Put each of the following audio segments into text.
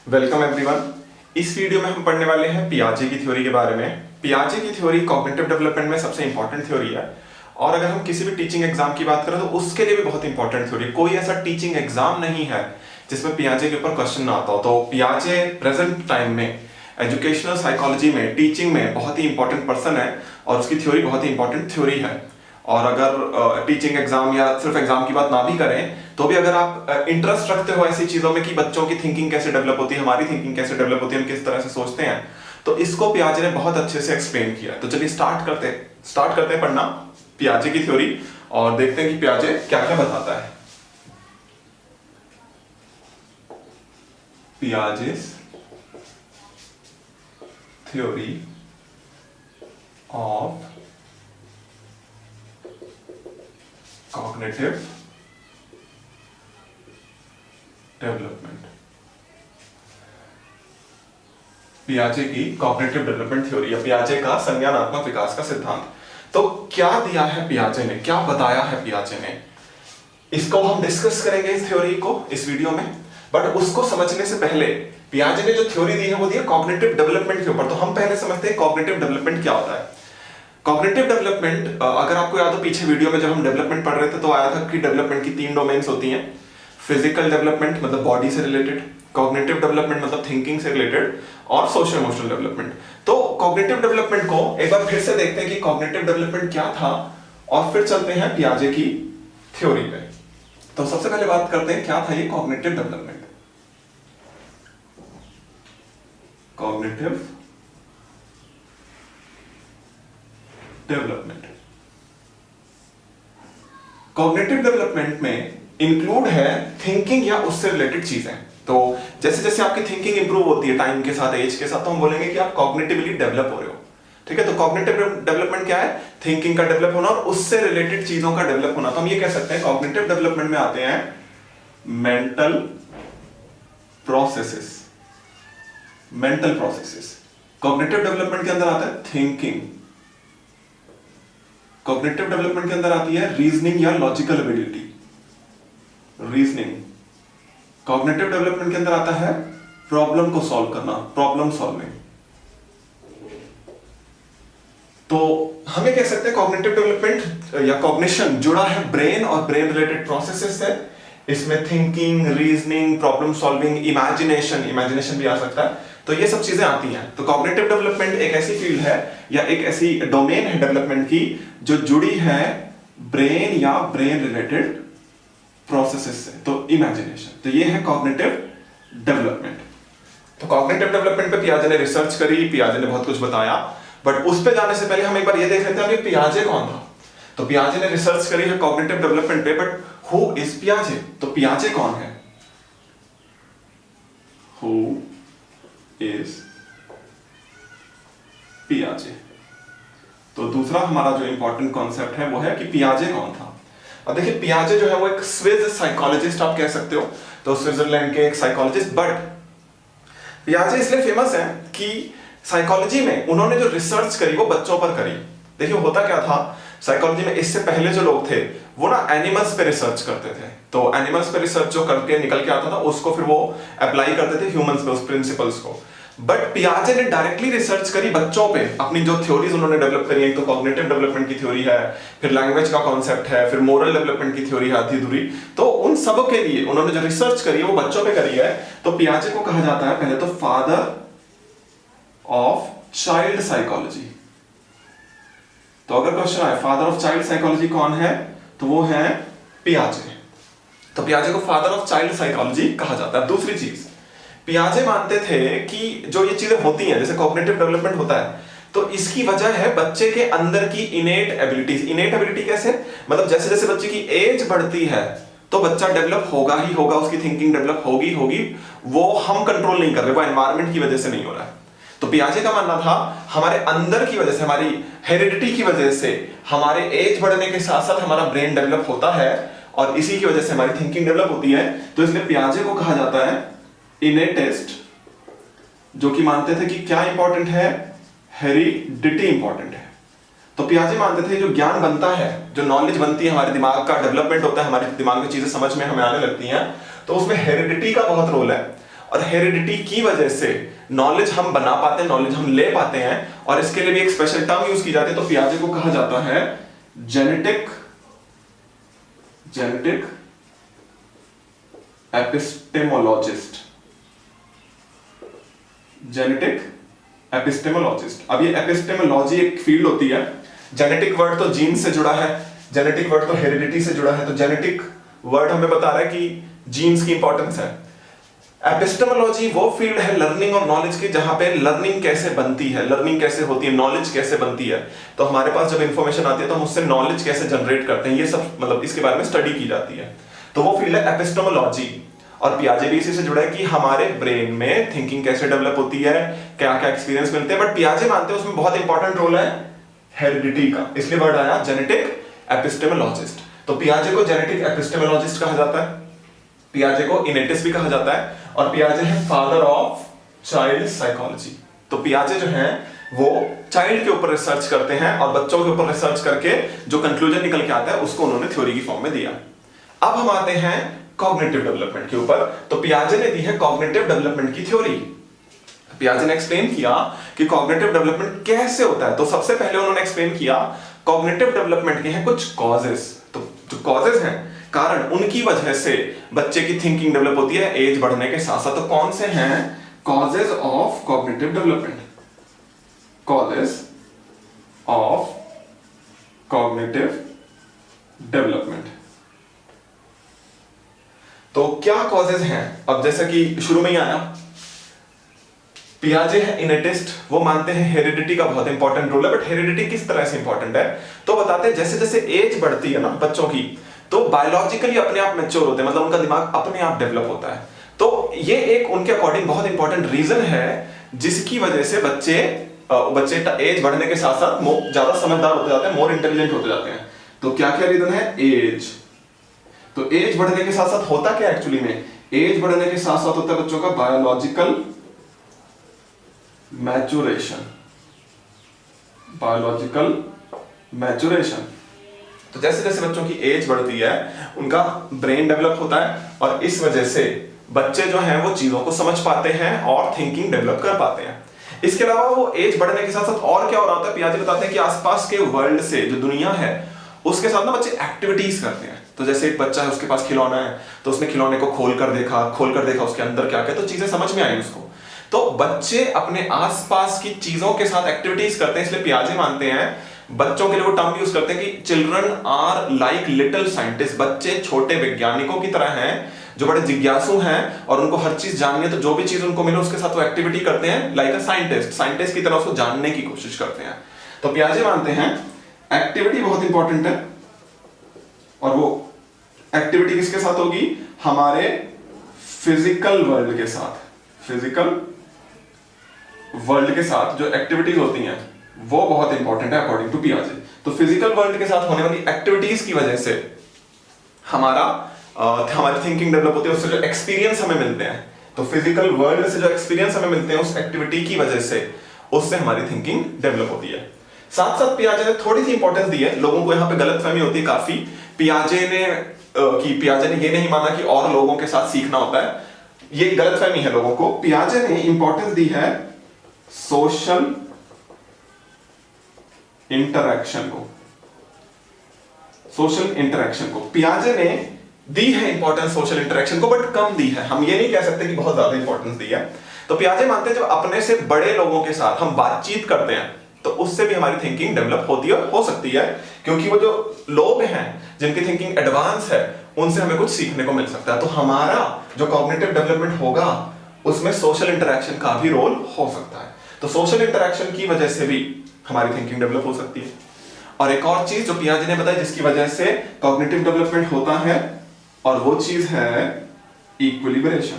Welcome everyone. इस video में हम पढ़ने वाले हैं पियाजे की थ्योरी के बारे में। पियाजे की थ्योरी कॉग्निटिव डेवलपमेंट में सबसे इंपॉर्टेंट थ्योरी है और अगर हम किसी भी टीचिंग एग्जाम की बात करें तो उसके लिए भी बहुत इंपॉर्टेंट थ्योरी है। कोई ऐसा टीचिंग एग्जाम नहीं है जिसमें पियाजे के ऊपर क्वेश्चन ना आता हो। तो पियाजे प्रेजेंट टाइम में एजुकेशनल साइकोलॉजी में, टीचिंग में बहुत ही इंपॉर्टेंट पर्सन है और उसकी थ्योरी बहुत ही इंपॉर्टेंट थ्योरी है। और अगर टीचिंग एग्जाम या सिर्फ एग्जाम की बात ना भी करें तो भी अगर आप इंटरेस्ट रखते हो ऐसी चीजों में कि बच्चों की थिंकिंग कैसे डेवलप होती है, हमारी थिंकिंग कैसे डेवलप होती है, हम किस तरह से सोचते हैं, तो इसको पियाजे ने बहुत अच्छे से एक्सप्लेन किया है। तो चलिए स्टार्ट करते हैं पढ़ना पियाजे की थ्योरी और देखते हैं कि पियाजे क्या क्या बताता है। Piaget's theory of cognitive development. पियाजे की कॉग्निटिव डेवलपमेंट थ्योरी या पियाजे का संज्ञानात्मक विकास का सिद्धांत। तो क्या दिया है पियाजे ने, क्या बताया है पियाजे ने, इसको हम डिस्कस करेंगे इस थ्योरी को इस वीडियो में। बट उसको समझने से पहले पियाजे ने जो थ्योरी दी है वो दी है कॉग्निटिव डेवलपमेंट के ऊपर। तो हम पहले समझते हैं कॉग्निटिव डेवलपमेंट क्या होता है। कॉग्निटिव डेवलपमेंट, अगर आपको याद हो पीछे वीडियो में जब हम डेवलपमेंट पढ़ रहे थे तो आया था कि डेवलपमेंट की 3 डोमेन्स होती हैं। फिजिकल डेवलपमेंट मतलब बॉडी से रिलेटेड, कॉग्निटिव डेवलपमेंट मतलब थिंकिंग से रिलेटेड, और सोशल इमोशनल डेवलपमेंट। तो कॉग्निटिव डेवलपमेंट को एक बार फिर से देखते हैं कि कॉग्निटिव डेवलपमेंट क्या था और फिर चलते हैं पियाजे की थ्योरी पे। तो सबसे पहले बात करते हैं क्या था ये cognitive development. Cognitive development, cognitive development में इंक्लूड है थिंकिंग या उससे रिलेटेड चीजें। तो जैसे जैसे आपकी थिंकिंग इंप्रूव होती है टाइम के साथ, एज के साथ, तो हम बोलेंगे कि आप कॉग्निटिवली डेवलप हो रहे हो। ठीक है, तो कॉग्निटिव डेवलपमेंट क्या है? थिंकिंग का डेवलप होना और उससे रिलेटेड चीजों का डेवलप होना। तो हम ये कह सकते हैं कॉग्निटिव डेवलपमेंट में आते हैं mental processes. Mental processes cognitive development के अंदर आता है थिंकिंग। कॉग्निटिव डेवलपमेंट के अंदर आती है रीजनिंग या logical ability, reasoning. Cognitive development के अंदर आता है प्रॉब्लम को सॉल्व करना, प्रॉब्लम सॉल्विंग। तो हमें कह सकते हैं कॉग्निटिव डेवलपमेंट या कॉग्निशन जुड़ा है ब्रेन और ब्रेन रिलेटेड प्रोसेसेस से। इसमें thinking, reasoning, problem solving, imagination भी आ सकता है। तो ये सब चीजें आती हैं। तो कॉग्निटिव डेवलपमेंट एक ऐसी फील्ड है या एक ऐसी डोमेन है डेवलपमेंट की जो जुड़ी है ब्रेन या ब्रेन रिलेटेड प्रोसेसेस से। तो इमेजिनेशन, तो ये है कॉग्निटिव डेवलपमेंट। तो कॉग्निटिव डेवलपमेंट पे पियाजे ने रिसर्च करी, पियाजे ने बहुत कुछ बताया। बट उस पे जाने से पहले हम एक बार ये देख लेते हैं कि पियाजे कौन था। तो पियाजे ने रिसर्च करी है कॉग्निटिव डेवलपमेंट पे, बट हु इज पियाजे? तो पियाजे कौन है? हु इज पियाजे? तो दूसरा हमारा जो इंपॉर्टेंट कॉन्सेप्ट है वो है कि पियाजे कौन था। अब देखिए पियाजे जो है वो एक स्विस साइकोलॉजिस्ट आप कह सकते हो, तो स्विट्जरलैंड के एक साइकोलॉजिस्ट। बट पियाजे इसलिए फेमस है कि साइकोलॉजी में उन्होंने जो रिसर्च करी वो बच्चों पर करी। देखिए होता क्या था साइकोलॉजी में, इससे पहले जो लोग थे वो ना एनिमल्स पे रिसर्च करते थे। तो एनिमल्स पे रिसर्च जो करके निकल के आता था उसको फिर वो अप्लाई करते थे ह्यूमंस पे, उस प्रिंसिपल्स को। बट पियाजे ने डायरेक्टली रिसर्च करी बच्चों पे। अपनी जो थ्योरीज उन्होंने डेवलप करी, एक तो कॉग्निटिव डेवलपमेंट की थ्योरी है, फिर लैंग्वेज का कॉन्सेप्ट है, फिर मोरल डेवलपमेंट की थ्योरी है आधी अधूरी। तो उन सब के लिए उन्होंने जो रिसर्च करी है वो बच्चों पे करी है। तो पियाजे को कहा जाता है पहले तो फादर ऑफ चाइल्ड साइकोलॉजी। तो अगर क्वेश्चन आए फादर ऑफ चाइल्ड साइकोलॉजी कौन है, तो वो है पियाजे। तो पियाजे को फादर ऑफ चाइल्ड साइकोलॉजी कहा जाता है। दूसरी चीज, पियाजे मानते थे कि जो ये चीजें होती हैं जैसे कॉग्निटिव डेवलपमेंट होता है तो इसकी वजह है बच्चे के अंदर की इनेट एबिलिटीज। इनेट एबिलिटी कैसे? मतलब जैसे जैसे बच्चे की एज बढ़ती है तो बच्चा डेवलप होगा ही होगा, उसकी थिंकिंग डेवलप होगी, वो हम कंट्रोल नहीं कर रहे, वो एनवायरमेंट की वजह से नहीं हो रहा है। तो पियाजे का मानना था हमारे अंदर की वजह से, हमारी हेरिडिटी की वजह से हमारे एज बढ़ने के साथ साथ हमारा ब्रेन डेवलप होता है और इसी की वजह से हमारी थिंकिंग डेवलप होती है। तो इसलिए पियाजे को कहा जाता है इनेटिस्ट, जो कि मानते थे कि क्या इंपॉर्टेंट है? हेरिडिटी इंपॉर्टेंट है। तो पियाजे मानते थे जो ज्ञान बनता है, जो नॉलेज बनती है, हमारे दिमाग का डेवलपमेंट होता है, हमारे दिमाग में चीजें समझ में हमें आने लगती हैं, तो उसमें हेरिडिटी का बहुत रोल है। और हेरिडिटी की वजह से नॉलेज हम बना पाते हैं, नॉलेज हम ले पाते हैं, और इसके लिए भी एक स्पेशल टर्म यूज की जाती है। तो पियाजे को कहा जाता है जेनेटिक एपिस्टेमोलॉजिस्ट। जेनेटिक एपिस्टेमोलॉजिस्ट। अब ये एपिस्टेमोलॉजी एक फील्ड होती है। जेनेटिक वर्ड तो जीन से जुड़ा है, जेनेटिक वर्ड तो हेरिडिटी से जुड़ा है, तो जेनेटिक वर्ड हमें बता रहा है कि जीन्स की इंपॉर्टेंस है। एपिस्टेमोलॉजी वो फील्ड है लर्निंग और नॉलेज की, जहां पे लर्निंग कैसे बनती है, लर्निंग कैसे होती है, नॉलेज कैसे बनती है। तो हमारे पास जब इंफॉर्मेशन आती है तो हम उससे नॉलेज कैसे जनरेट करते हैं, ये सब मतलब इसके बारे में स्टडी की जाती है। तो वो फील्ड है एपिस्टेमोलॉजी। और पियाजे भी इसी से जुड़ा है कि हमारे ब्रेन में थिंकिंग कैसे डेवलप होती है, क्या क्या एक्सपीरियंस मिलते हैं। बट पियाजे मानते हैं उसमें बहुत इंपॉर्टेंट रोल है हेरिडिटी का, इसलिए वर्ड आया जेनेटिक एपिस्टेमोलॉजिस्ट। तो पियाजे को जेनेटिक एपिस्टेमोलॉजिस्ट कहा जाता है, पियाजे को इनेटिस भी कहा जाता है, और पियाजे है फादर ऑफ चाइल्ड साइकोलॉजी। तो पियाजे जो हैं वो चाइल्ड के ऊपर रिसर्च करते हैं, और बच्चों के ऊपर रिसर्च करके जो कंक्लूजन निकल के आता है उसको उन्होंने थ्योरी की फॉर्म में दिया। अब हम आते हैं कॉग्निटिव डेवलपमेंट के ऊपर। तो पियाजे ने दी है कॉग्निटिव डेवलपमेंट की थ्योरी। पियाजे ने एक्सप्लेन किया कि कॉग्निटिव डेवलपमेंट कैसे होता है। तो सबसे पहले उन्होंने एक्सप्लेन किया कॉग्निटिव डेवलपमेंट के हैं कुछ कॉजेस। तो जो कॉजेस हैं, कारण, उनकी वजह से बच्चे की थिंकिंग डेवलप होती है एज बढ़ने के साथ साथ। तो कौन से हैं causes of cognitive development? Causes of cognitive development. तो क्या कॉजेज हैं? अब जैसा कि शुरू में ही आया, पियाजे है इनेटिस्ट, वो मानते हैं हेरिडिटी का बहुत इंपॉर्टेंट रोल है। बट हेरिडिटी किस तरह से इंपॉर्टेंट है? तो बताते हैं जैसे जैसे एज बढ़ती है ना बच्चों की, तो बायोलॉजिकली अपने आप मैच्योर होते हैं, मतलब उनका दिमाग अपने आप डेवलप होता है। तो ये एक उनके अकॉर्डिंग बहुत इंपॉर्टेंट रीजन है जिसकी वजह से बच्चे एज बढ़ने के साथ साथ ज्यादा समझदार होते जाते हैं, मोर इंटेलिजेंट होते जाते हैं। तो क्या क्या रीजन है? एज। तो एज बढ़ने के साथ साथ होता क्या एक्चुअली में? एज बढ़ने के साथ साथ होता है बच्चों का बायोलॉजिकल मैच्योरेशन। Biological maturation. तो जैसे जैसे बच्चों की एज बढ़ती है उनका ब्रेन डेवलप होता है, और इस वजह से बच्चे जो हैं वो चीजों को समझ पाते हैं और थिंकिंग डेवलप कर पाते हैं। इसके अलावा वो एज बढ़ने के साथ साथ और क्या हो रहा होता है, पियाजे बताते हैं कि आसपास के वर्ल्ड से, जो दुनिया है उसके साथ ना बच्चे एक्टिविटीज करते हैं। तो जैसे एक बच्चा है, उसके पास खिलौना है, तो उसने खिलौने को खोल कर देखा उसके अंदर क्या क्या, तो चीजें समझ में आई उसको। तो बच्चे अपने आसपास की चीजों के साथ एक्टिविटीज करते हैं, इसलिए पियाजे मानते हैं, बच्चों के लिए वो टर्म यूज करते हैं कि children are like little scientist. बच्चे छोटे वैज्ञानिकों की तरह हैं जो बड़े जिज्ञासु हैं और उनको हर चीज जाननी है। तो जो भी चीज उनको मिले उसके साथ वो एक्टिविटी करते हैं, लाइक अ साइंटिस्ट की तरह उसको जानने की कोशिश करते हैं। तो पियाजे मानते हैं एक्टिविटी बहुत इंपॉर्टेंट है, और वो एक्टिविटी किसके साथ होगी? हमारे फिजिकल वर्ल्ड के साथ। फिजिकल वर्ल्ड के साथ जो एक्टिविटीज होती हैं वो बहुत इंपॉर्टेंट है अकॉर्डिंग टू पियाजे। तो फिजिकल वर्ल्ड के साथ होने वाली एक्टिविटीज की वजह से हमारी थिंकिंग डेवलप होती है, उससे जो एक्सपीरियंस हमें मिलते हैं, तो फिजिकल वर्ल्ड से जो एक्सपीरियंस हमें मिलते हैं उस एक्टिविटी की वजह से, उससे हमारी थिंकिंग डेवलप होती है। साथ साथ पियाजे ने थोड़ी सी इंपॉर्टेंस दी है, लोगों को यहाँ पे गलतफहमी होती है काफी। पियाजे ने ये नहीं माना कि और लोगों के साथ सीखना होता है, ये गलतफहमी है लोगों को। पियाजे ने इंपॉर्टेंस दी है सोशल इंटरैक्शन को। सोशल इंटरैक्शन को पियाजे ने दी है इंपॉर्टेंस सोशल इंटरैक्शन को, बट कम दी है। हम ये नहीं कह सकते कि बहुत ज्यादा इंपॉर्टेंस दी है। तो पियाजे मानते हैं जब अपने से बड़े लोगों के साथ हम बातचीत करते हैं तो उससे भी हमारी थिंकिंग डेवलप होती है, हो सकती है, क्योंकि वो जो लोग हैं जिनकी थिंकिंग एडवांस है उनसे हमें कुछ सीखने को मिल सकता है। तो हमारा जो कॉग्निटिव डेवलपमेंट होगा उसमें सोशल इंटरैक्शन का भी रोल हो सकता है। तो सोशल इंटरैक्शन की वजह से भी हमारी थिंकिंग डेवलप हो सकती है। और एक और चीज जो पियाजे ने बताई जिसकी वजह से कॉग्निटिव डेवलपमेंट होता है, और वो चीज है इक्विलिब्रेशन।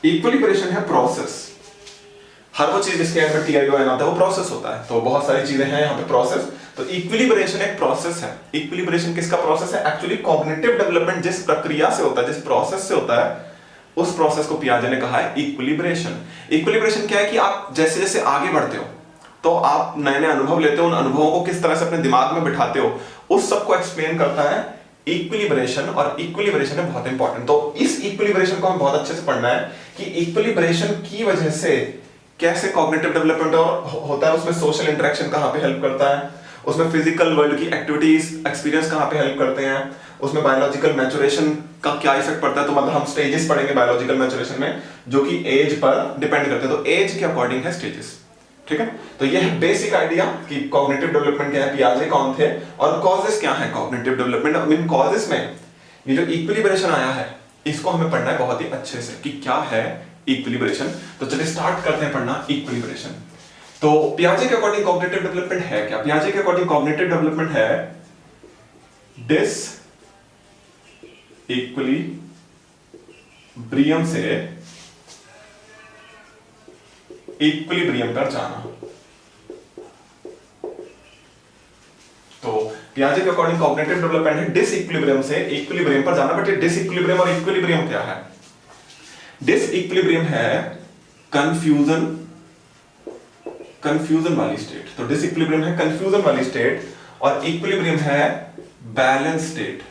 इक्विलिब्रेशन है प्रोसेस। हर वो चीज जिसके एंड में TION आता है वो प्रोसेस होता है। तो बहुत सारी चीजें हैं यहाँ पे प्रोसेस। तो इक्विलिब्रेशन एक प्रोसेस है। इक्विलिब्रेशन किसका प्रोसेस है? एक्चुअली कॉग्निटिव डेवलपमेंट जिस प्रक्रिया से होता है, जिस प्रोसेस से होता है, उस प्रोसेस को पियाजे ने कहा है इक्विलिब्रेशन। इक्विलिब्रेशन क्या है कि आप जैसे जैसे आगे बढ़ते हो तो आप नए नए अनुभव लेते हो, उन अनुभवों को किस तरह से अपने दिमाग में बिठाते हो, उस सब को एक्सप्लेन करता है इक्विलिब्रेशन, और इक्विलिब्रेशन है बहुत इंपॉर्टेंट। तो इस इक्विलिब्रेशन को हमें बहुत अच्छे से पढ़ना है कि इक्विलिब्रेशन की वजह से कैसे कॉग्निटिव डेवलपमेंट होता है, उसमें सोशल इंटरेक्शन कहाँ पे हेल्प करता है, उसमें फिजिकल वर्ल्ड की एक्टिविटीज एक्सपीरियंस कहाँ पे हेल्प करते हैं, उसमें बायोलॉजिकल मैच्योरेशन का क्या इफेक्ट पड़ता है। तो मतलब हम स्टेजेस पढ़ेंगे बायोलॉजिकल मैच्योरेशन में जो कि एज पर डिपेंड करते हैं, तो एज के अकॉर्डिंग है स्टेजेस, ठीक है। तो ये है बेसिक आइडिया कि कॉग्निटिव डेवलपमेंट क्या है, पियाजे कौन थे और कॉजेस क्या है कॉग्निटिव डेवलपमेंट। अब इन कॉजेस में ये जो इक्विलिब्रेशन आया है इसको हमें पढ़ना है बहुत ही अच्छे से कि क्या है इक्विलिब्रेशन। तो चलिए स्टार्ट करते हैं पढ़ना इक्विलिब्रेशन। तो पियाजे के अकॉर्डिंग कॉग्निटिव डेवलपमेंट है क्या? पियाजे के अकॉर्डिंग कॉग्निटिव डेवलपमेंट है डिस इक्विलिब्रियम से इक्विलिब्रियम पर जाना। तो पियाजे के अकॉर्डिंग कॉग्निटिव डेवलपमेंट है डिस इक्विलिब्रियम से इक्विलिब्रियम पर जाना। बट ये डिस इक्विलिब्रियम और इक्विलिब्रियम क्या है? डिस इक्विलिब्रियम है कंफ्यूजन वाली स्टेट। तो डिस इक्विलिब्रियम है कंफ्यूजन वाली स्टेट और इक्विलिब्रियम है बैलेंस स्टेट।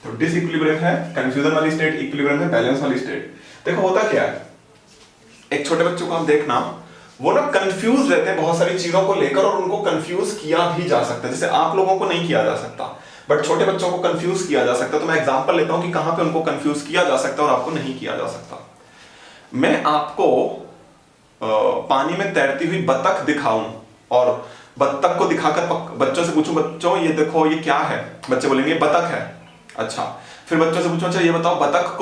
तो डिस इक्विलिब्रियम है कंफ्यूजन वाली स्टेट, इक्विलिब्रियम है बैलेंस वाली स्टेट। देखो होता क्या है, एक छोटे बच्चों को हम देखना, वो ना कंफ्यूज रहते हैं बहुत सारी चीजों को लेकर और उनको कंफ्यूज किया भी जा सकता है। जैसे आप लोगों को नहीं किया जा सकता बट छोटे बच्चों को कंफ्यूज किया जा सकता है। तो मैं एग्जांपल लेता हूं कि कहां पे उनको कंफ्यूज किया जा सकता है और आपको नहीं किया जा सकता। मैं आपको पानी में तैरती हुई बतख दिखाऊं और बतख को दिखाकर बच्चों से पूछूं, बच्चों ये देखो ये क्या है? बच्चे बोलेंगे बतख है। अच्छा, फिर बच्चों से पूछूं, अच्छा ये बताओ बतख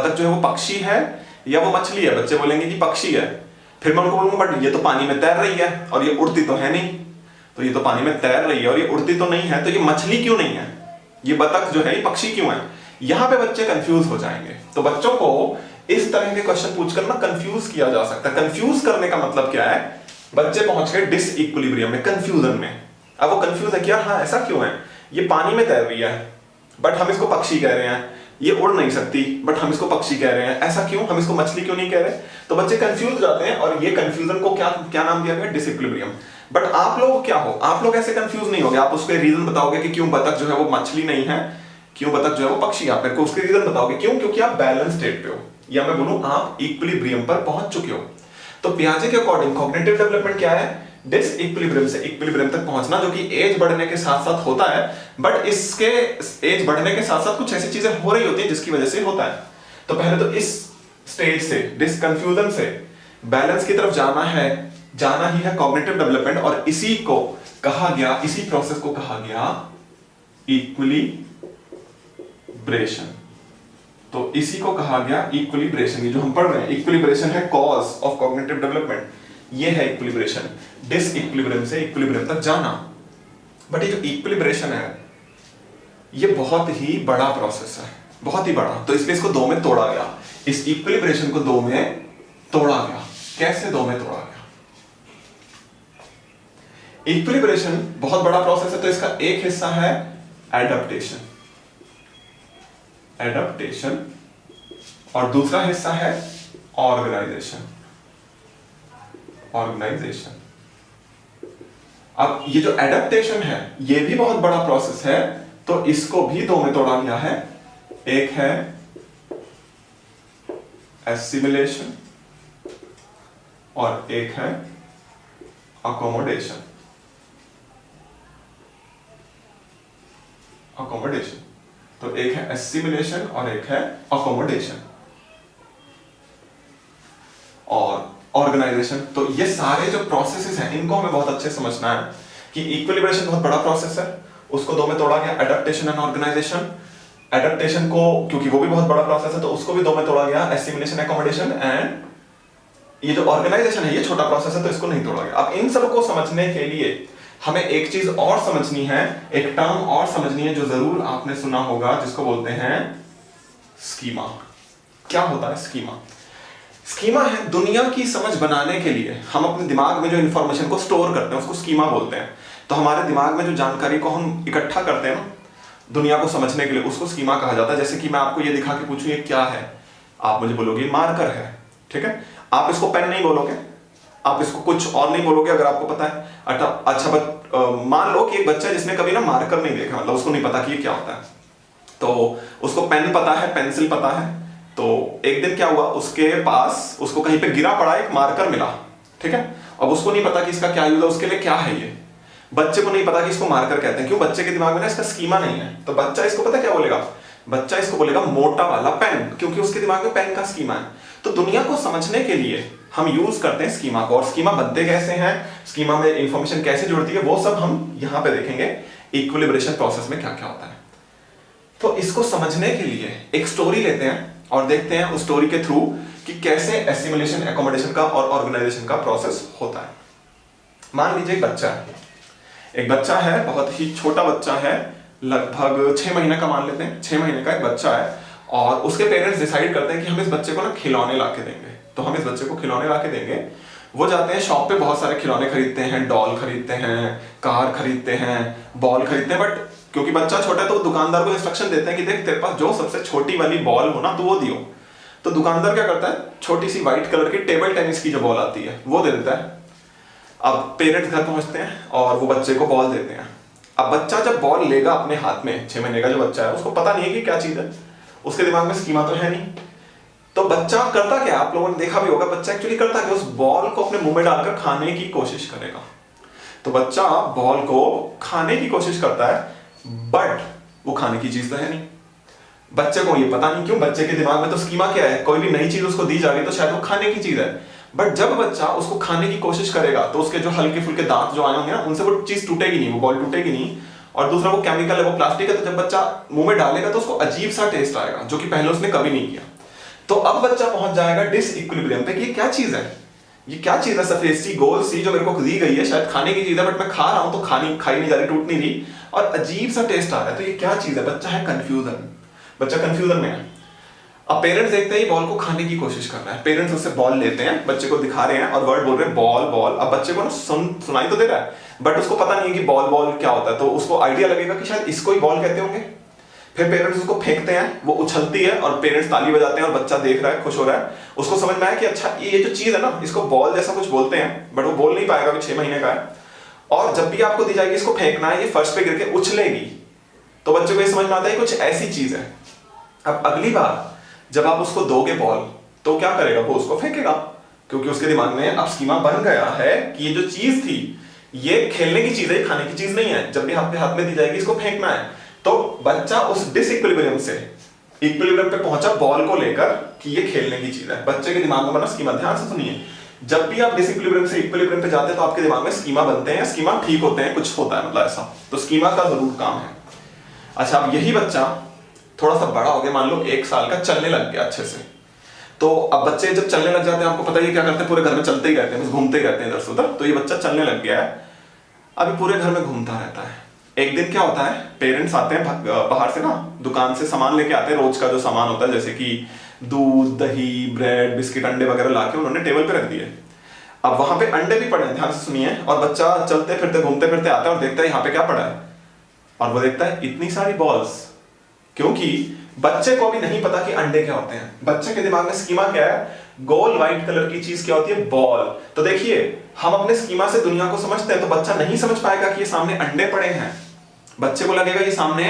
जो है वो पक्षी है या वो मछली है? बच्चे बोलेंगे कि पक्षी है। फिर मैं उनको बोलूंगा बट ये तो पानी में तैर रही है और ये उड़ती तो है नहीं। तो ये तो पानी में तैर रही है और ये उड़ती तो नहीं है, तो ये मछली क्यों नहीं है? ये बतख जो है ये पक्षी क्यों है? यहां पे बच्चे कंफ्यूज हो जाएंगे। तो बच्चों को इस तरह के क्वेश्चन पूछकर ना कंफ्यूज किया जा सकता है। कंफ्यूज करने का मतलब क्या है? बच्चे पहुंच गए डिस इक्विलिब्रियम में, कंफ्यूजन में। अब वो कंफ्यूज है कि यार हाँ ऐसा क्यों है, ये पानी में तैर रही है बट हम इसको पक्षी कह रहे हैं, ये उड़ नहीं सकती बट हम इसको पक्षी कह रहे हैं, ऐसा क्यों? हम इसको मछली क्यों नहीं कह रहे? तो बच्चे कंफ्यूज जाते हैं और ये कंफ्यूजन को क्या नाम दिया गया? डिसइक्विलिब्रियम। बट आप लोग क्या हो, आप लोग ऐसे कंफ्यूज नहीं होगे। आप उसके रीजन बताओगे कि क्यों बतख जो है वो मछली नहीं है, क्यों बतख जो है वो पक्षी। आप मेरे को उसके रीजन बताओगे क्यों? क्योंकि आप बैलेंस स्टेट पे हो, या मैं बोलूं आप इक्विलिब्रियम पर पहुंच चुके हो। तो पियाजे के अकॉर्डिंग कॉग्निटिव डेवलपमेंट क्या है? डिस इक्विलिब्रियम से इक्विलिब्रियम तक पहुंचना, जो कि एज बढ़ने के साथ साथ होता है। बट इसके एज बढ़ने के साथ साथ कुछ ऐसी चीजें हो रही होती है जिसकी वजह से होता है। तो पहले तो इस स्टेज से, डिस कंफ्यूजन से बैलेंस की तरफ जाना ही है कॉग्निटिव डेवलपमेंट। और इसी को कहा गया, इसी प्रोसेस को कहा गया इक्विलिब्रेशन। तो इसी को कहा गया इक्विलिब्रेशन। ये जो हम पढ़ रहे हैं इक्विलिब्रेशन है कॉज ऑफ कॉग्निटिव डेवलपमेंट, ये है इक्विलिब्रेशन, डिस इक्विलिब्रियम से इक्विलिब्रियम तक जाना। बट ये जो इक्विलिब्रेशन है ये बहुत ही बड़ा प्रोसेस है, बहुत ही बड़ा। तो इसलिए इसको दो में तोड़ा गया, इस इक्विलिब्रेशन को दो में तोड़ा गया। कैसे दो में तोड़ा गया? इक्विलिब्रेशन बहुत बड़ा प्रोसेस है। तो इसका एक हिस्सा है एडप्टेशन और दूसरा हिस्सा है ऑर्गेनाइजेशन। अब ये जो एडप्टेशन है ये भी बहुत बड़ा प्रोसेस है, तो इसको भी दो में तोड़ा गया है। एक है एसिमिलेशन और एक है अकोमोडेशन। तो एक है एसिमिलेशन और एक है अकोमोडेशन और ऑर्गेनाइजेशन। तो ये सारे जो प्रोसेसेस हैं इनको हमें बहुत अच्छे समझना है कि इक्विलिब्रेशन बहुत बड़ा प्रोसेस है, उसको दो में तोड़ा गया, एडप्टेशन एंड ऑर्गेनाइजेशन। एडप्टेशन को क्योंकि वो भी बहुत बड़ा प्रोसेस है तो उसको भी दो में तोड़ा गया, एसिमिलेशन, अकोमोडेशन। एंड ये जो ऑर्गेनाइजेशन है ये छोटा प्रोसेस है तो इसको नहीं तोड़ा गया। अब इन सबको समझने के लिए हमें एक चीज और समझनी है, एक टर्म और समझनी है जो जरूर आपने सुना होगा, जिसको बोलते हैं स्कीमा। क्या होता है स्कीमा? स्कीमा है दुनिया की समझ बनाने के लिए हम अपने दिमाग में जो इंफॉर्मेशन को स्टोर करते हैं उसको स्कीमा बोलते हैं। तो हमारे दिमाग में जो जानकारी को हम इकट्ठा करते हैं ना दुनिया को समझने के लिए, उसको स्कीमा कहा जाता है। जैसे कि मैं आपको ये दिखा के पूछूं ये क्या है, आप मुझे बोलोगे मार्कर है, ठीक है। आप इसको पेन नहीं बोलोगे, आप इसको कुछ और नहीं बोलोगे अगर आपको पता है। अच्छा मान लो कि एक बच्चा जिसने कभी ना मार्कर नहीं देखा, मतलब उसको नहीं पता कि ये क्या होता है, तो उसको पेन पता है, पेंसिल पता है। तो एक दिन क्या हुआ, उसके पास उसको कहीं पे गिरा पड़ा एक मार्कर मिला, ठीक है। अब उसको नहीं पता कि इसका क्या यूज है, उसके लिए क्या है ये। बच्चे को नहीं पता कि इसको मार्कर कहते हैं, क्यों? बच्चे के दिमाग में ना इसका स्कीमा नहीं है। तो बच्चा इसको पता क्या बोलेगा? बच्चा इसको बोलेगा मोटा वाला पेन, क्योंकि उसके दिमाग में पेन का स्कीमा है। तो दुनिया को समझने के लिए हम यूज करते हैं स्कीमा को, और स्कीमा बनते कैसे हैं, स्कीमा में इंफॉर्मेशन कैसे जुड़ती है, वो सब हम यहां पे देखेंगे इक्विलिब्रेशन प्रोसेस में क्या क्या होता है। तो इसको समझने के लिए एक स्टोरी लेते हैं और देखते हैं उस स्टोरी के थ्रू कि कैसे एसिमिलेशन, एकोमोडेशन का और ऑर्गेनाइजेशन का प्रोसेस होता है। मान लीजिए एक बच्चा है, बहुत ही छोटा बच्चा है, लगभग 6 महीने का मान लेते हैं, 6 महीने का एक बच्चा है, और उसके पेरेंट्स डिसाइड करते हैं कि हम इस बच्चे को ना खिलौने ला के देंगे। तो हम इस बच्चे को खिलौने ला के देंगे। वो जाते हैं शॉप पे, बहुत सारे खिलौने खरीदते हैं, डॉल खरीदते हैं, कार खरीदते हैं, बॉल खरीदते हैं, बट क्योंकि बच्चा छोटा है तो दुकानदार को इंस्ट्रक्शन देते हैं कि देख तेरे पास जो सबसे छोटी वाली बॉल हो ना तो वो दियो। तो दुकानदार क्या करता है, छोटी सी व्हाइट कलर की टेबल टेनिस की जो बॉल आती है वो दे देता है। अब पेरेंट्स घर पहुंचते हैं और वो बच्चे को बॉल देते हैं। अब बच्चा जब बॉल लेगा अपने हाथ में, 6 महीने का जो बच्चा है, उसको पता नहीं है कि क्या चीज है, उसके दिमाग में स्कीमा तो है नहीं। तो बच्चा करता क्या, आप लोगों ने देखा भी होगा, बच्चा एक्चुअली करता क्या, उस बॉल को अपने मुंह में डालकर खाने की कोशिश करेगा। तो बच्चा बॉल को खाने की कोशिश करता है, बट वो खाने की चीज तो है नहीं। बच्चे को ये पता नहीं क्यों, बच्चे के दिमाग में तो स्कीमा क्या है, कोई भी नई चीज उसको दी जा रही तो शायद वो खाने की चीज है। बट जब बच्चा उसको खाने की कोशिश करेगा तो उसके जो हल्के फुल्के दांत जो आए होंगे ना, उनसे वो चीज टूटेगी नहीं, वो बॉल टूटेगी नहीं। और दूसरा वो केमिकल है, वो प्लास्टिक है, तो जब बच्चा मुंह में डालेगा तो उसको अजीब सा टेस्ट आएगा, जो कि पहले उसने कभी नहीं किया। तो अब बच्चा पहुंच जाएगा डिसइक्विलिब्रियम पे कि ये क्या चीज है, ये क्या चीज है, सफेद सी गोल सी जो मेरे को दी गई है, शायद खाने की चीज है, बट मैं खा रहा हूं तो खाई नहीं जा रही, टूट नहीं रही, और अजीब सा टेस्ट आ रहा है। तो ये क्या चीज है? बच्चा है कंफ्यूजन, बच्चा कंफ्यूजन में है। अब पेरेंट्स देखते हैं बॉल को खाने की कोशिश कर रहा है, पेरेंट्स उससे बॉल लेते हैं, बच्चे को दिखा रहे हैं और वर्ड बोल रहे हैं बॉल बॉल। अब बच्चे को ना सुनाई तो दे रहा है, बट उसको पता नहीं है कि बॉल बॉल क्या होता है। तो उसको आइडिया लगेगा कि शायद इसको ही बॉल कहते होंगे। फिर पेरेंट्स उसको फेंकते हैं, वो उछलती है और पेरेंट्स ताली बजाते हैं और बच्चा देख रहा है, खुश हो रहा है। उसको समझ में आया कि अच्छा ये जो चीज है ना, इसको बॉल जैसा कुछ बोलते हैं, बट वो बोल नहीं पाएगा, 6 महीने का है। और जब भी आपको दी जाएगी इसको फेंकना है, ये फर्श पे गिर के उछलेगी, तो बच्चे को ये समझ में आता है कुछ ऐसी चीज है। अब अगली बार जब आप उसको दोगे बॉल तो क्या करेगा, वो उसको फेंकेगा, क्योंकि उसके दिमाग में अब स्कीमा बन गया है कि ये जो चीज थी ये खेलने की चीज है, ये खाने की चीज नहीं है। जब भी आपके हाथ में दी जाएगी इसको फेंकना है। तो बच्चा उस डिसइक्विलिब्रियम से इक्विलिब्रियम पे पहुंचा बॉल को लेकर कि ये खेलने की चीज है। बच्चे के दिमाग में बना स्कीमा। ध्यान से सुनिए, जब भी आप डिसइक्विलिब्रियम से इक्विलिब्रियम पे जाते हैं तो आपके दिमाग में स्कीमा बनते हैं, स्कीमा ठीक होते हैं, कुछ होता है मतलब ऐसा। तो स्कीमा का जरूर काम है। अच्छा, अब यही बच्चा थोड़ा सा बड़ा हो गया, मान लो 1 साल का, चलने लग गया अच्छे से। तो अब बच्चे जब चलने लग जाते हैं, आपको पता ही क्या करते हैं, पूरे घर में चलते ही रहते हैं, बस घूमते ही रहते हैं इधर से उधर। तो ये बच्चा चलने लग गया है, अभी पूरे घर में घूमता रहता है। एक दिन क्या होता है, पेरेंट्स आते हैं बाहर से ना, दुकान से सामान लेके आते हैं, रोज का जो सामान होता है, जैसे कि दूध, दही, ब्रेड, बिस्किट, अंडे वगैरह लाके उन्होंने टेबल पे रख दिए। अब वहां पे अंडे भी पड़े हैं, ध्यान से सुनिए। और बच्चा चलते फिरते घूमते फिरते आता है और देखता है यहाँ पे क्या पड़ा है, और वो देखता है इतनी सारी बॉल्स। क्योंकि बच्चे को भी नहीं पता कि अंडे क्या होते हैं। बच्चे के दिमाग में स्कीमा क्या है, गोल व्हाइट कलर की चीज क्या होती है, बॉल। तो देखिए, हम अपने स्कीमा से दुनिया को समझते हैं, तो बच्चा नहीं समझ पाएगा कि ये सामने अंडे पड़े हैं। बच्चे को लगेगा ये सामने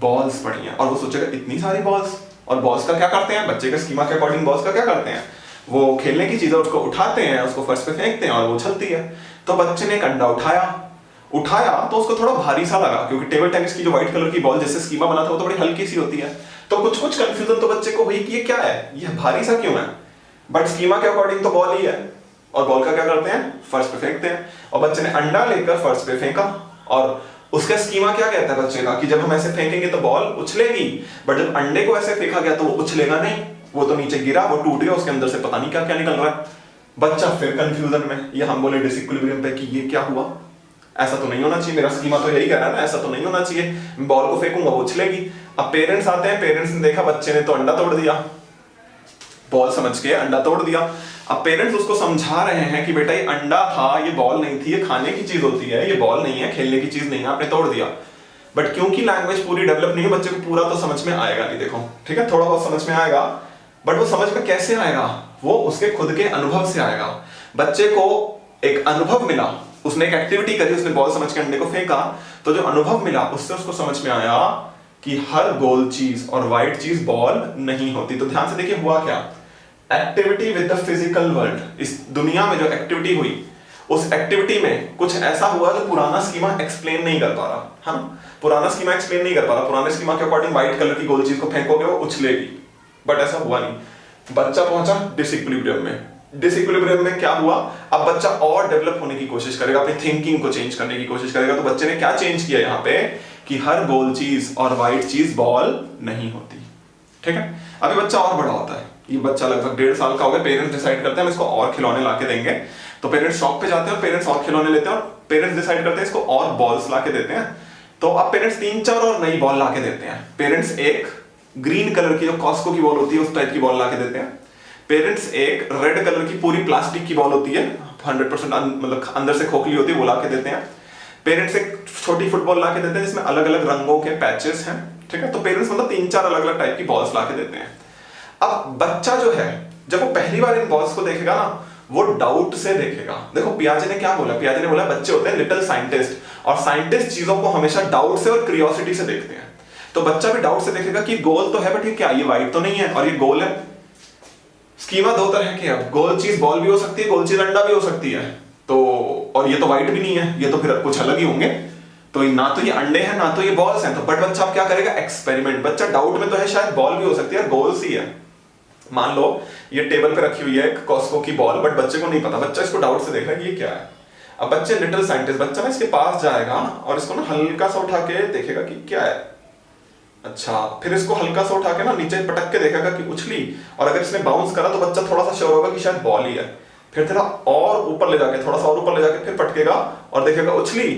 बॉल्स पड़ी हैं, और वो सोचेगा इतनी सारी बॉल्स। और बॉल्स का क्या करते हैं, बच्चे के स्कीमा के अकॉर्डिंग बॉल्स का क्या करते हैं, वो खेलने की चीज है, उसको उठाते हैं, उसको फर्श पे फेंकते हैं और वो उछलती है। तो बच्चे ने एक अंडा उठाया तो उसको थोड़ा भारी सा लगा, क्योंकि टेबल टेनिस की जो व्हाइट कलर की बॉल जिससे स्कीमा बना था वो तो बड़ी हल्की सी होती है। तो कुछ कंफ्यूजन तो बच्चे को हुई कि ये क्या है, ये भारी सा क्यों है। बट स्कीमा के अकॉर्डिंग तो बॉल ही है, और बॉल का क्या करते हैं, फर्श पे फेंकते हैं। और बच्चे ने अंडा लेकर फर्श पे फेंका, और उसका स्कीमा क्या कहता है बच्चे का, कि जब हम ऐसे फेंकेंगे तो बॉल उछलेगी, बट जब अंडे को ऐसे फेंका गया तो वो उछलेगा नहीं, वो तो नीचे गिरा, वो टूट गया, उसके अंदर से पता नहीं क्या क्या निकल रहा है। बच्चा फिर कंफ्यूजन में, ये हम बोले डिसइक्विलिब्रियम पे कि ये क्या हुआ, ऐसा तो नहीं होना चाहिए, मेरा स्कीमा तो यही कह रहा है ना, ऐसा तो नहीं होना चाहिए, मैं बॉल को फेंकूंगा वो उछलेगी। अब पेरेंट्स आते हैं, पेरेंट्स ने देखा बच्चे ने तो अंडा तोड़ दिया, बॉल समझ के अंडा तोड़ दिया। अब पेरेंट्स उसको समझा रहे हैं कि बेटा ये अंडा था, ये बॉल नहीं थी, ये खाने की चीज होती है, ये बॉल नहीं है, खेलने की चीज नहीं है, आपने तोड़ दिया। बट क्योंकि लैंग्वेज पूरी डेवलप नहीं है, बच्चे को पूरा तो समझ में आएगा नहीं। देखो ठीक है, थोड़ा बहुत समझ में आएगा, बट वो समझ में कैसे आएगा, वो उसके खुद के अनुभव से आएगा। बच्चे को एक अनुभव मिला उसने एक एक्टिविटी करी, उसने बॉल समझ के अंडे को फेंका, तो जो अनुभव मिला उससे उसको समझ में आया कि हर गोल चीज और वाइट चीज बॉल नहीं होती। तो ध्यान से देखिए हुआ क्या, activity with the physical world, इस दुनिया में जो एक्टिविटी हुई उस एक्टिविटी में कुछ ऐसा हुआ जो पुराना स्कीमा एक्सप्लेन नहीं कर पा रहा, है ना, पुराना स्कीमा एक्सप्लेन नहीं कर पा रहा। पुराने स्कीमा के अकॉर्डिंग व्हाइट कलर की गोल चीज को फेंकोगे वो उछलेगी, बट ऐसा हुआ नहीं। बच्चा पहुंचा डिसइक्विलिब्रियम में, डिसइक्विलिब्रियम में क्या हुआ, अब बच्चा और डेवलप होने की कोशिश करेगा, अपनी थिंकिंग को चेंज करने की कोशिश करेगा। तो बच्चे ने क्या चेंज किया यहाँ पे कि हर गोल चीज और व्हाइट चीज बॉल नहीं होती, ठीक है। अभी बच्चा और बड़ा होता है, ये बच्चा लगभग 1.5 साल का हो गया, पेरेंट्स डिसाइड करते हैं हम इसको और खिलौने लाके देंगे, तो पेरेंट्स शॉप पे जाते हैं और पेरेंट्स और खिलौने लेते हैं और पेरेंट्स डिसाइड करते हैं इसको और बॉल्स लाके देते हैं। तो अब पेरेंट्स 3-4 और नई बॉल लाके देते हैं। पेरेंट्स एक ग्रीन कलर की जो कॉस्को की बॉल होती है उस टाइप की बॉल लाके देते हैं। पेरेंट्स एक रेड कलर की पूरी प्लास्टिक की बॉल होती है 100% मतलब अंदर से खोखली होती है वो लाके देते हैं। पेरेंट्स एक छोटी फुटबॉल लाके देते हैं जिसमें अलग अलग रंगों के पैचेस हैं, ठीक है। तो पेरेंट्स मतलब 3-4 अलग अलग टाइप की बॉल्स लाके देते हैं। अब बच्चा जो है जब वो पहली बार इन बॉल्स को देखेगा ना वो डाउट से देखेगा। देखो पियाजे ने क्या बोला, पियाजे ने बोला बच्चे होते हैं लिटिल साइंटिस्ट और साइंटिस्ट चीजों को हमेशा डाउट से और क्यूरियोसिटी से देखते हैं। तो बच्चा भी डाउट से देखेगा कि गोल तो है बट ये क्या, ये वाइट तो नहीं है और ये गोल है। स्कीमा 2 तरह के है, गोल चीज बॉल भी हो सकती है, गोल चीज अंडा भी हो सकती है। तो और ये तो वाइट भी नहीं है, ये तो फिर कुछ अलग ही होंगे। तो ना तो ये अंडे हैं ना तो ये बॉल्स हैं। तो बट बच्चा अब क्या करेगा, एक्सपेरिमेंट। बच्चा डाउट में तो है शायद बॉल भी हो सकती है गोल्स ही है। मान लो ये टेबल पे रखी हुई है एक कॉस्को की बॉल, बट बच्चे को नहीं पता, बच्चा इसको डाउट से देख रहा है कि ये क्या है। अब बच्चे लिटिल साइंटिस्ट, बच्चा ना इसके पास जाएगा और इसको ना हल्का सा उठा के देखेगा कि क्या है। अच्छा, फिर इसको हल्का सा उठा के ना नीचे पटक के देखेगा कि उछली, और अगर इसने बाउंस करा तो बच्चा थोड़ा सा श्योर होगा कि शायद बॉल ही है। फिर थोड़ा और ऊपर ले जाके, थोड़ा सा और ऊपर ले जाके फिर पटकेगा और देखेगा उछली,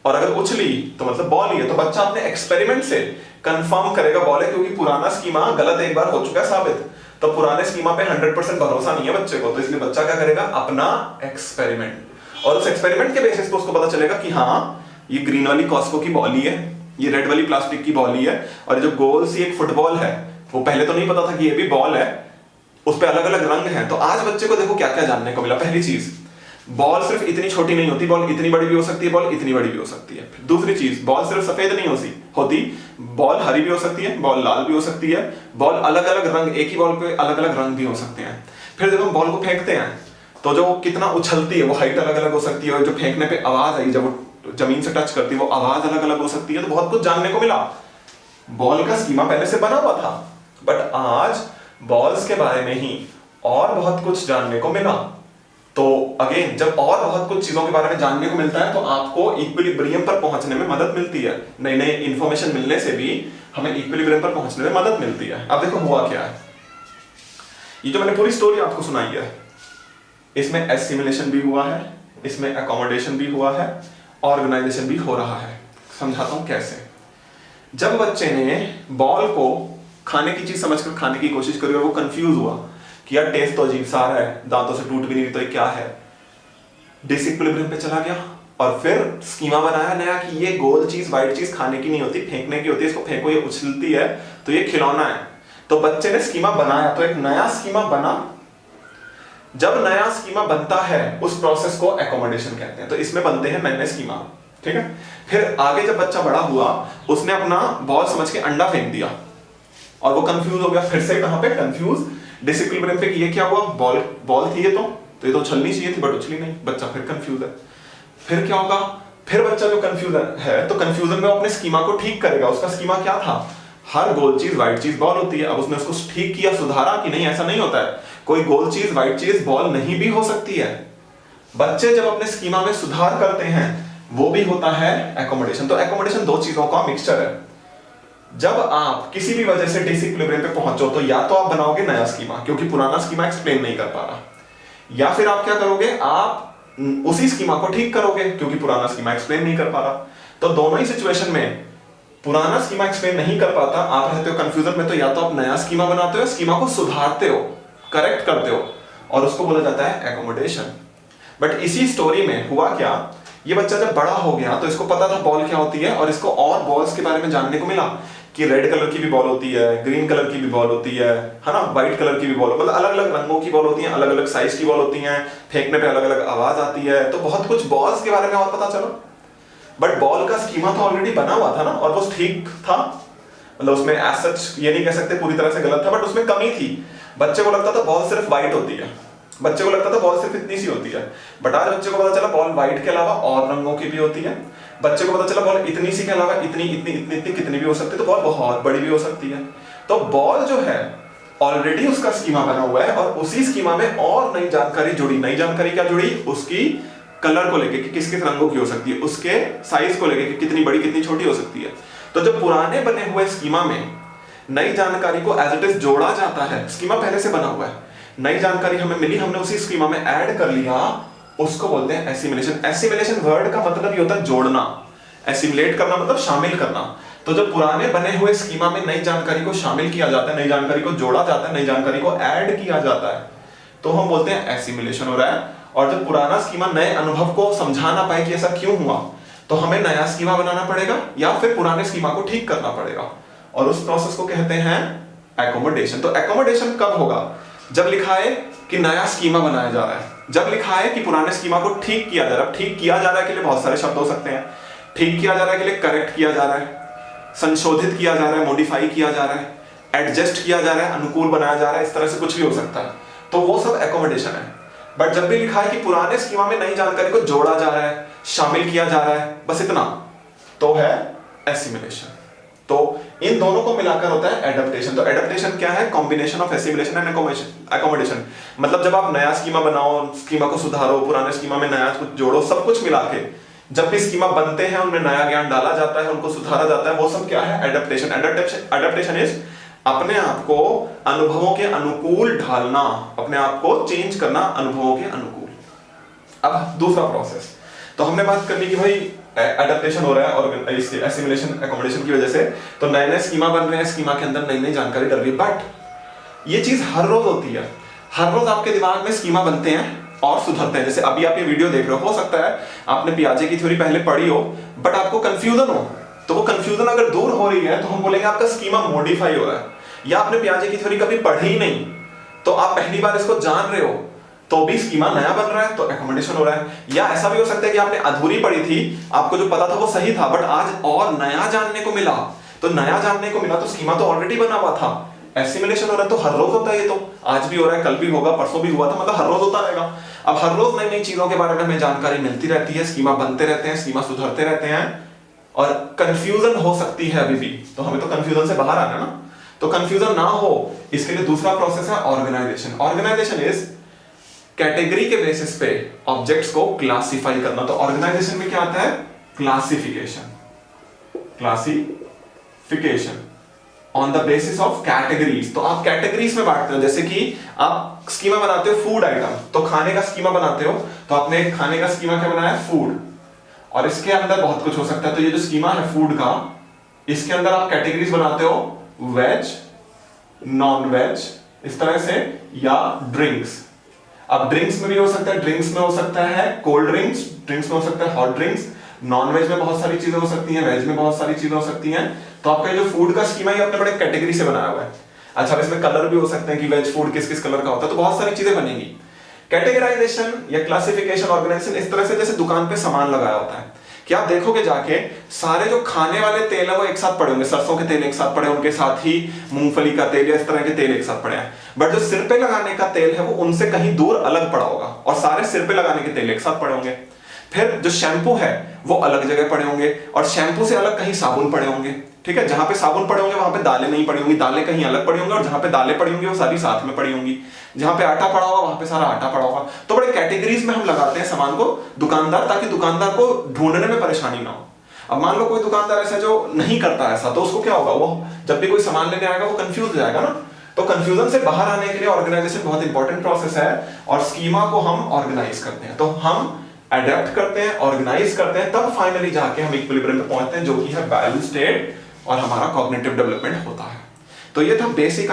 और अगर उछली तो मतलब बॉल ही है। तो बच्चा अपने एक्सपेरिमेंट से कंफर्म करेगा बॉल है, क्योंकि पुराना स्कीमा गलत एक बार हो चुका है साबित। तो पुराने स्कीमा पे 100% भरोसा नहीं है बच्चे को, तो इसलिए बच्चा क्या करेगा, अपना एक्सपेरिमेंट, और उस एक्सपेरिमेंट के बेसिस पे उसको पता चलेगा कि हाँ ये ग्रीन वाली कॉस्को की बॉल ही है, ये रेड वाली प्लास्टिक की बॉल ही है, और ये जो गोल सी एक फुटबॉल है वो पहले तो नहीं पता था कि ये भी बॉल है, उस पे अलग अलग रंग हैं। तो आज बच्चे को देखो क्या क्या जानने को मिला। पहली चीज, बॉल सिर्फ इतनी छोटी नहीं होती, बॉल इतनी बड़ी भी हो सकती है, बॉल इतनी बड़ी भी हो सकती है। दूसरी चीज, बॉल सिर्फ सफेद नहीं होती, बॉल हरी भी हो सकती है, बॉल लाल भी हो सकती है, बॉल अलग अलग रंग, एक ही बॉल पे अलग अलग रंग भी हो सकते हैं। फिर जब हम बॉल को फेंकते हैं तो जो कितना उछलती है वो हाइट अलग अलग हो सकती है, और जो फेंकने पे आवाज आई जब वो जमीन से टच करती है वो आवाज अलग अलग हो सकती है। तो बहुत कुछ जानने को मिला। बॉल का स्कीमा पहले से बना हुआ था, बट आज बॉल्स के बारे में ही और बहुत कुछ जानने को मिला। तो अगेन जब और बहुत कुछ चीजों के बारे में जानने को मिलता है तो आपको इक्विलिब्रियम पर पहुंचने में मदद मिलती है। नई नई इंफॉर्मेशन मिलने से भी हमें इक्विलिब्रियम पर पहुंचने में मदद मिलती है। अब देखो हुआ क्या है, ये जो मैंने पूरी स्टोरी आपको सुनाई है इसमें एसिमिलेशन भी हुआ है, इसमें अकोमोडेशन भी हुआ है, ऑर्गेनाइजेशन भी हो रहा है। समझाता हूं कैसे। जब बच्चे ने बॉल को खाने की चीज समझकर खाने की कोशिश करी और वो कंफ्यूज हुआ कि यार टेस्ट तो अजीब सा आ रहा है, दांतों से टूट भी नहीं रही, तो ये क्या है, डिसइक्विलिब्रियम पे चला गया और फिर स्कीमा बनाया नया कि ये गोल चीज व्हाइट चीज खाने की नहीं होती, फेंकने की होती है, इसको फेंको ये उछलती है तो ये खिलौना है। तो बच्चे ने स्कीमा बनाया, तो एक नया स्कीमा बना। जब नया स्कीमा बनता है उस प्रोसेस को एकोमोडेशन कहते हैं। तो इसमें बनते हैं नए नए स्कीमा, ठीक है। फिर आगे जब बच्चा बड़ा हुआ उसने अपना बॉल समझ के अंडा फेंक दिया और वो कंफ्यूज हो गया। फिर से कहां पे कंफ्यूज, डिसइक्विलिब्रियम पे कि ये क्या हुआ, बॉल थी ये तो ये तो उछलनी चाहिए थी बट उछली नहीं। बच्चा फिर कंफ्यूज है। फिर क्या होगा, फिर बच्चा जो कंफ्यूज है तो कंफ्यूजन में वो अपने स्कीमा को ठीक करेगा। उसका स्कीमा क्या था, हर गोल चीज व्हाइट चीज बॉल होती है। अब उसने उसको ठीक किया, सुधारा कि नहीं ऐसा नहीं होता है, कोई गोल चीज व्हाइट चीज बॉल नहीं भी हो सकती है। बच्चे जब अपने स्कीमा में सुधार करते हैं वो भी होता है एकोमोडेशन। तो एकोमोडेशन दो चीजों का मिक्सचर है। जब आप किसी भी वजह से डिसइक्विलिब्रियम पे पहुंचो तो या तो आप बनाओगे नया स्कीमा क्योंकि पुराना स्कीमा एक्सप्लेन नहीं कर पा रहा, या फिर आप क्या करोगे, आप उसी स्कीमा को ठीक करोगे क्योंकि पुराना स्कीमा एक्सप्लेन नहीं कर पा रहा। तो दोनों ही सिचुएशन में पुराना स्कीमा एक्सप्लेन नहीं कर पाता, आप रहते हो कंफ्यूजन में, तो या तो आप नया स्कीमा बनाते हो, स्कीमा को सुधारते हो, करेक्ट करते हो, और उसको बोला जाता है एकोमोडेशन। बट इसी स्टोरी में हुआ क्या, ये बच्चा जब बड़ा हो गया तो इसको पता था बॉल क्या होती है और इसको और बॉल्स के बारे में जानने को मिला कि रेड कलर की भी बॉल होती है, ग्रीन कलर की भी बॉल होती है ना, व्हाइट कलर की भी बॉल, मतलब अलग अलग रंगों की बॉल होती है, अलग अलग साइज की बॉल होती हैं, फेंकने पे अलग अलग आवाज आती है। तो बहुत कुछ बॉल्स के बारे में और पता चला। बट बॉल का स्कीमा तो ऑलरेडी बना हुआ था ना, और वो ठीक था, मतलब उसमें एज सच ये नहीं कह सकते पूरी तरह से गलत था, बट उसमें कमी थी। बच्चे को लगता था बॉल सिर्फ व्हाइट होती है, बच्चे को लगता था बॉल सिर्फ इतनी सी होती है, बट आज बच्चे को पता चला बॉल व्हाइट के अलावा और रंगों की भी होती है। बच्चे को पता चला बॉल इतनी सी के अलावा इतनी इतनी इतनी इतनी कितनी भी हो सकती है, तो बॉल बहुत बड़ी भी हो सकती है। तो बॉल जो है ऑलरेडी उसका स्कीमा बना हुआ है, और उसी स्कीमा में और नई जानकारी जुड़ी। नई जानकारी क्या जुड़ी? उसकी कलर को लेके कि किस किस रंगों की हो सकती है, उसके साइज को लेके कि कितनी बड़ी कितनी छोटी हो सकती है। तो जब पुराने बने हुए स्कीमा में नई जानकारी को एज इट इज जोड़ा जाता है, स्कीमा पहले से बना हुआ है, नई जानकारी हमें मिली, हमने उसी स्कीमा में ऐड कर लिया, उसको बोलते हैं एसिमिलेशन। एसिमिलेशन वर्ड का मतलब ये होता है जोड़ना, एसिमिलेट करना मतलब शामिल करना। तो जब पुराने बने हुए स्कीमा में नई जानकारी को शामिल किया जाता है, नई जानकारी को जोड़ा जाता है, नई जानकारी को ऐड किया जाता है, तो हम बोलते हैं एसिमिलेशन हो रहा है। और जब पुराना स्कीमा नए अनुभव को समझा ना पाए कि ऐसा क्यों हुआ, तो हमें नया स्कीमा बनाना पड़ेगा या फिर पुराने स्कीमा को ठीक करना पड़ेगा, और उस प्रोसेस को कहते हैं एकोमोडेशन। तो एकोमोडेशन कब होगा? जब लिखा है कि नया स्कीमा बनाया जा रहा है, जब लिखा है कि पुराने स्कीमा को ठीक किया जा रहा है। ठीक किया जा रहा है के लिए बहुत सारे शब्द हो सकते हैं। ठीक किया जा रहा है के लिए करेक्ट किया जा रहा है, संशोधित किया जा रहा है, मॉडिफाई किया जा रहा है, एडजस्ट किया जा रहा है, अनुकूल बनाया जा रहा है, इस तरह से कुछ भी हो सकता है, तो वो सब एकोमोडेशन है। बट जब भी लिखा है कि पुराने स्कीमा में नई जानकारी को जोड़ा जा रहा है, शामिल किया जा रहा है, बस इतना, तो है एसिमिलेशन। तो इन दोनों को मिलाकर होता है एडेप्टेशन। तो एडेप्टेशन क्या है? Combination of assimilation and accommodation. मतलब जब आप नया स्कीमा बनाओ, स्कीमा को सुधारो, पुराने स्कीमा में नया कुछ जोड़ो, सब कुछ मिला के जब भी स्कीमा बनते हैं उनमें नया ज्ञान डाला जाता है, उनको सुधारा जाता है, वो सब क्या है? एडेप्टेशन। एडेप्टेशन इज अपने आप को अनुभवों के अनुकूल ढालना, अपने आप को चेंज करना अनुभवों के अनुकूल। अब दूसरा प्रोसेस, तो हमने बात कर ली कि भाई एडेप्टेशन हो रहा है और इसके एसिमिलेशन एकोमोडेशन की वजह से, तो नए नए स्कीमा बन रहे हैं, स्कीमा के अंदर नई नई जानकारी डल रही है। बट ये चीज हर रोज होती है, हर रोज आपके दिमाग में स्कीमा बनते हैं और सुधरते हैं। जैसे अभी आप ये वीडियो देख रहे हो सकता है आपने पियाजे की थ्योरी पहले पढ़ी हो, बट आपको कंफ्यूजन हो, तो वो कंफ्यूजन अगर दूर हो रही है तो हम बोलेंगे आपका स्कीमा मॉडिफाई हो रहा है। या आपने पियाजे की थ्योरी कभी पढ़ी ही नहीं, तो आप पहली बार इसको जान रहे हो, तो भी स्कीमा नया बन रहा है, तो एकोमोडेशन हो रहा है। या ऐसा भी हो सकता है कि आपने अधूरी पढ़ी थी, आपको जो पता था वो सही था, बट आज और नया जानने को मिला, तो नया जानने को मिला तो स्कीमा तो ऑलरेडी बना हुआ था, एसिमिलेशन हो रहा है। तो हर रोज होता है, ये तो आज भी हो रहा है, कल भी होगा, परसों भी हुआ था, मतलब हर रोज होता रहेगा। अब हर रोज नई नई चीजों के बारे में हमें जानकारी मिलती रहती है, स्कीमा बनते रहते हैं, स्कीमा सुधरते रहते हैं, और कंफ्यूजन हो सकती है अभी भी, तो हमें तो कंफ्यूजन से बाहर आना ना। तो कंफ्यूजन ना हो इसके लिए दूसरा प्रोसेस है ऑर्गेनाइजेशन। ऑर्गेनाइजेशन इज कैटेगरी के बेसिस पे ऑब्जेक्ट्स को क्लासिफाई करना। तो ऑर्गेनाइजेशन में क्या आता है? Classification. Classification on the basis of categories. तो आप कैटेगरीज में बांटते हो, जैसे कि आप स्कीमा बनाते हो फूड आइटम, तो खाने का स्कीमा बनाते हो, तो आपने खाने का स्कीमा क्या बनाया? फूड। और इसके अंदर बहुत कुछ हो सकता है, तो ये जो स्कीमा है फूड का, इसके अंदर आप कैटेगरीज बनाते हो वेज, नॉन वेज, इस तरह से, या ड्रिंक्स। अब ड्रिंक्स में भी हो सकता है, ड्रिंक्स में हो सकता है कोल्ड ड्रिंक्स, ड्रिंक्स में हो सकता है हॉट ड्रिंक्स, नॉन वेज में बहुत सारी चीजें हो सकती हैं, वेज में बहुत सारी चीजें हो सकती हैं। तो आपका जो फूड का स्कीमा है आपने बड़े कैटेगरी से बनाया हुआ है। अच्छा, इसमें कलर भी हो सकते हैं कि वेज फूड किस किस कलर का होता है, तो बहुत सारी चीजें बनेंगी। कैटेगराइजेशन या क्लासिफिकेशन ऑर्गेनाइजेशन इस तरह से जैसे दुकान पे सामान लगाया होता है कि आप देखोगे जाके सारे जो खाने वाले तेल है वो एक साथ पड़े होंगे, सरसों के तेल एक साथ पड़े, उनके साथ ही मूंगफली का तेल या इस तरह के तेल एक साथ पड़े हैं। बट जो सिर पे लगाने का तेल है वो उनसे कहीं दूर अलग पड़ा होगा, और सारे सिर पे लगाने के तेल एक साथ पड़े होंगे। फिर जो शैम्पू है वो अलग जगह पड़े होंगे, और शैम्पू से अलग कहीं साबुन पड़े होंगे। ठीक है, जहां पे साबुन पड़े होंगे वहां पे दालें नहीं पड़ी होंगी, दालें कहीं अलग पड़ी होंगी, और जहां पे दालें पड़ी होंगी वो सारी साथ में पड़ी होंगी। जहां पे आटा पड़ा होगा वहां पे सारा आटा पड़ा होगा। तो बड़े कैटेगरीज में हम लगाते हैं सामान को दुकानदार, ताकि दुकानदार को ढूंढने में परेशानी ना हो। अब मान लो कोई दुकानदार ऐसा जो नहीं करता ऐसा, तो उसको क्या होगा, वो जब भी कोई सामान लेने आएगा वो कंफ्यूज हो जाएगा ना। तो कंफ्यूजन से बाहर आने के लिए ऑर्गेनाइजेशन बहुत इंपॉर्टेंट प्रोसेस है, और स्कीमा को हम ऑर्गेनाइज करते हैं। तो हम अडेप्ट करते हैं, ऑर्गेनाइज करते हैं, तब फाइनली जाके हम इक्विलिब्रियम पे पहुंचते हैं, जो कि है बैलेंस स्टेट, और हमारा कॉग्निटिव डेवलपमेंट होता है। तो ये था बेसिक